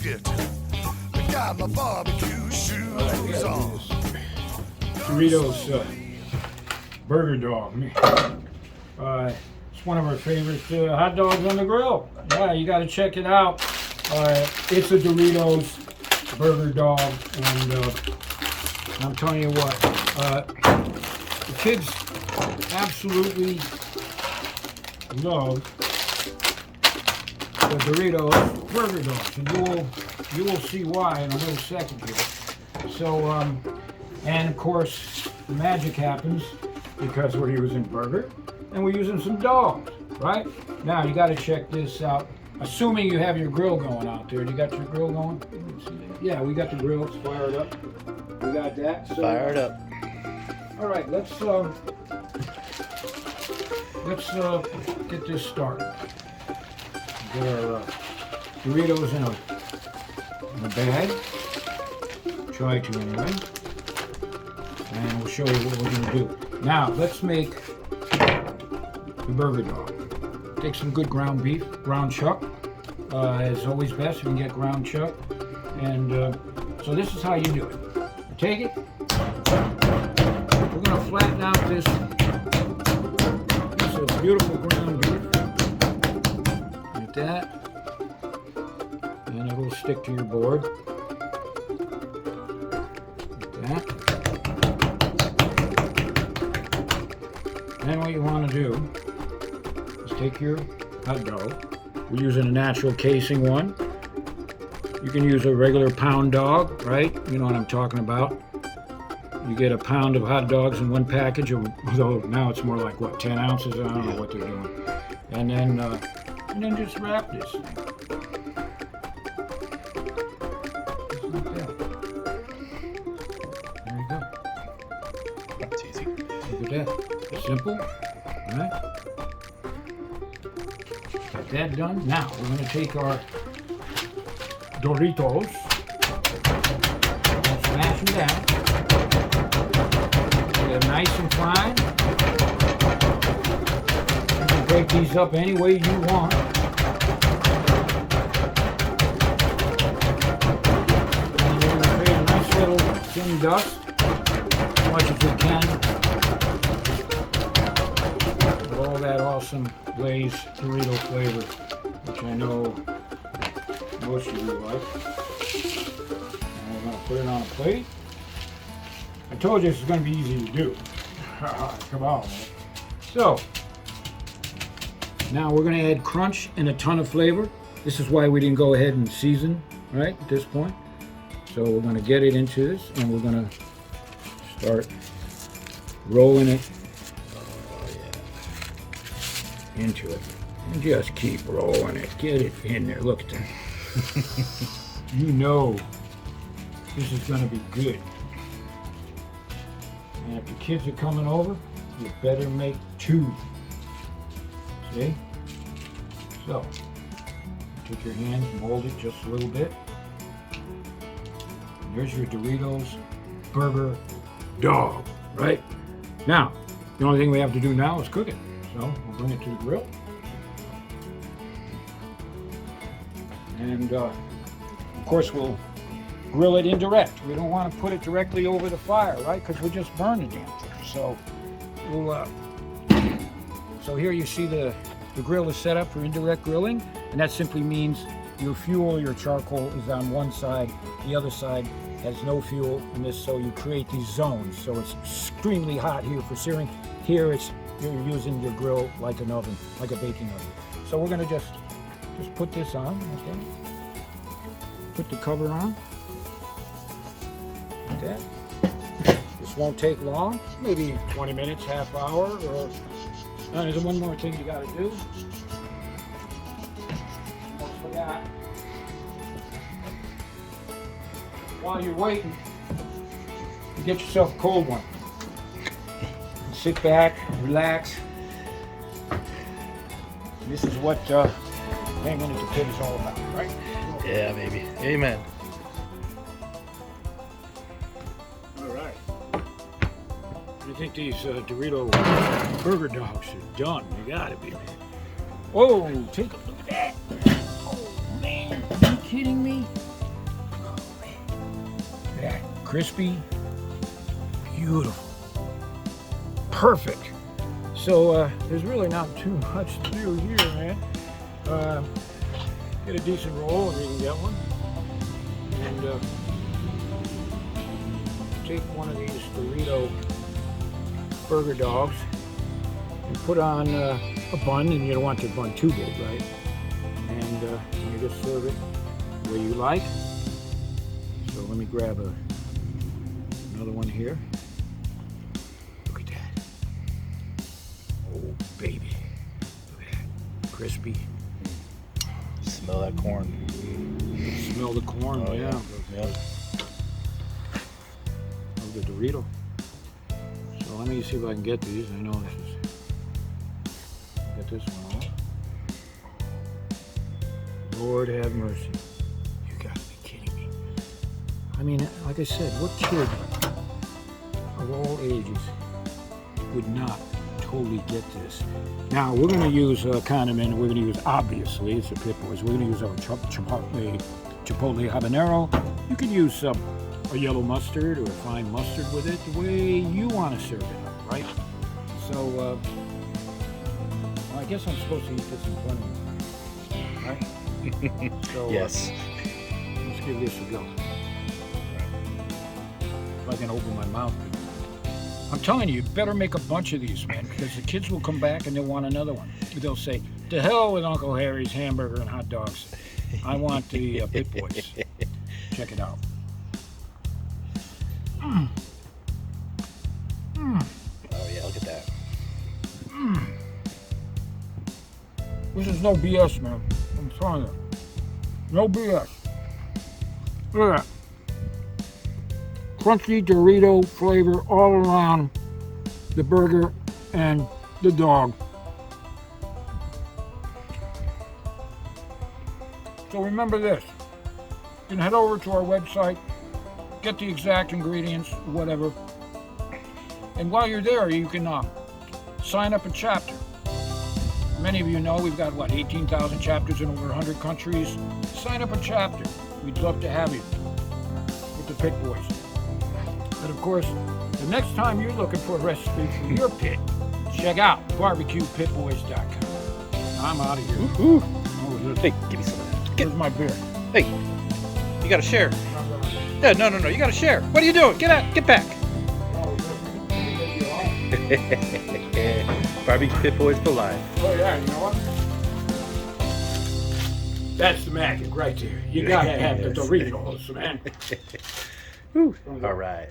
biscuit. I got my barbecue shoes on. Doritos burger dog. It's one of our favorite hot dogs on the grill. Yeah, you got to check it out. It's a Doritos burger dog, and I'm telling you what, the kids absolutely love the Doritos burger dogs, and you will see why in a little second here. So, and of course, the magic happens because we're using burger and we're using some dogs, right? Now you got to check this out. Assuming you have your grill going out there. You got your grill going? Yeah, we got the grill. It's fired up. We got that. So, fired up. All right, let's get this started. Get our Doritos in a bag. Try to anyway. And we'll show you what we're gonna do. Now let's make the burger dog. Take some good ground beef, ground chuck. Is always best if you can get ground chuck. And so this is how you do it. You take it. We're gonna flatten out this piece of beautiful ground beef like that, and it will stick to your board like that. Then what you want to do is take your hot dog. We're using a natural casing one. You can use a regular pound dog, right? You know what I'm talking about. You get a pound of hot dogs in one package, although now it's more like, what, 10 ounces? I don't know what they're doing. And then just wrap this thing. Just like that. There you go. That's easy. Look at that. Simple, right? Got that done. Now we're going to take our Doritos and smash them down. Get them nice and fine. You can break these up any way you want. And you're going to create a nice little thin dust, as much as you can. With all that awesome Lay's Dorito flavor, which I know most of you like. And we're going to put it on a plate. I told you this is going to be easy to do. Come on, man. So, now we're going to add crunch and a ton of flavor. This is why we didn't go ahead and season, right, at this point. So we're going to get it into this, and we're going to start rolling it into it. And just keep rolling it. Get it in there. Look at that. You know this is going to be good. And if the kids are coming over, you better make two. See? So, take your hands and mold it just a little bit. And there's your Doritos burger dog, right? Now, the only thing we have to do now is cook it. So, we'll bring it to the grill. And, of course, we'll grill it indirect. We don't want to put it directly over the fire, right? Because we'll just burn the damn thing. So, so here you see the grill is set up for indirect grilling, and that simply means your fuel, your charcoal is on one side, the other side has no fuel in this, so you create these zones. So it's extremely hot here for searing. Here you're using your grill like an oven, like a baking oven. So we're gonna just put this on, okay? Put the cover on. Like that. This won't take long, maybe 20 minutes, half hour, or there's one more thing you gotta do. Almost forgot. While you're waiting, you get yourself a cold one. Sit back, relax. This is what hanging at the pit is all about, right? Yeah, baby. Amen. All right. What do you think these Dorito burger dogs are done? They gotta be, man. Whoa, take a look at that. Oh, man, are you kidding me? Crispy. Beautiful. Perfect. So there's really not too much to do here, man. Get a decent roll if you can get one. And take one of these Dorito burger dogs and put on a bun, and you don't want your bun too big, right? And you just serve it the way you like. So let me grab another one here. Look at that. Oh, baby. Look at that. Crispy. Smell that corn. Smell the corn, Oh, yeah. Yep. Of the Dorito. So let me see if I can get these. I know this is. Get this one off. Lord have mercy. You gotta be kidding me. I mean, like I said, what kid of all ages would not totally get this? Now, we're gonna use a condiment. We're gonna use, obviously, it's a Pit Boys. We're gonna use our chipotle habanero. You can use a yellow mustard or a fine mustard with it, the way you want to serve it up, right? So, well, I guess I'm supposed to eat this in front of you, right? So, Yes. let's give this a go. If I can open my mouth. I'm telling you, you better make a bunch of these, man, because the kids will come back and they'll want another one. They'll say, "To hell with Uncle Harry's hamburger and hot dogs. I want the Pit Boys." Check it out. Oh yeah, look at that. This is no BS, man. I'm telling you. No BS. Look at that. Crunchy Dorito flavor all around the burger and the dog. So remember this. You can head over to our website, get the exact ingredients, whatever. And while you're there, you can sign up a chapter. Many of you know we've got, 18,000 chapters in over 100 countries. Sign up a chapter. We'd love to have you with the Pit Boys. And of course, the next time you're looking for a recipe for your pit, check out BBQPitBoys.com. I'm out of here. Ooh. Oh, Hey, give me some of that. here's my beer. Hey, you gotta share. Yeah, no, you gotta share. What are you doing? Get out, get back. BBQ Pit Boys for life. Oh yeah, you know what? That's the magic right there. You gotta have the Doritos, man. Woo. All right.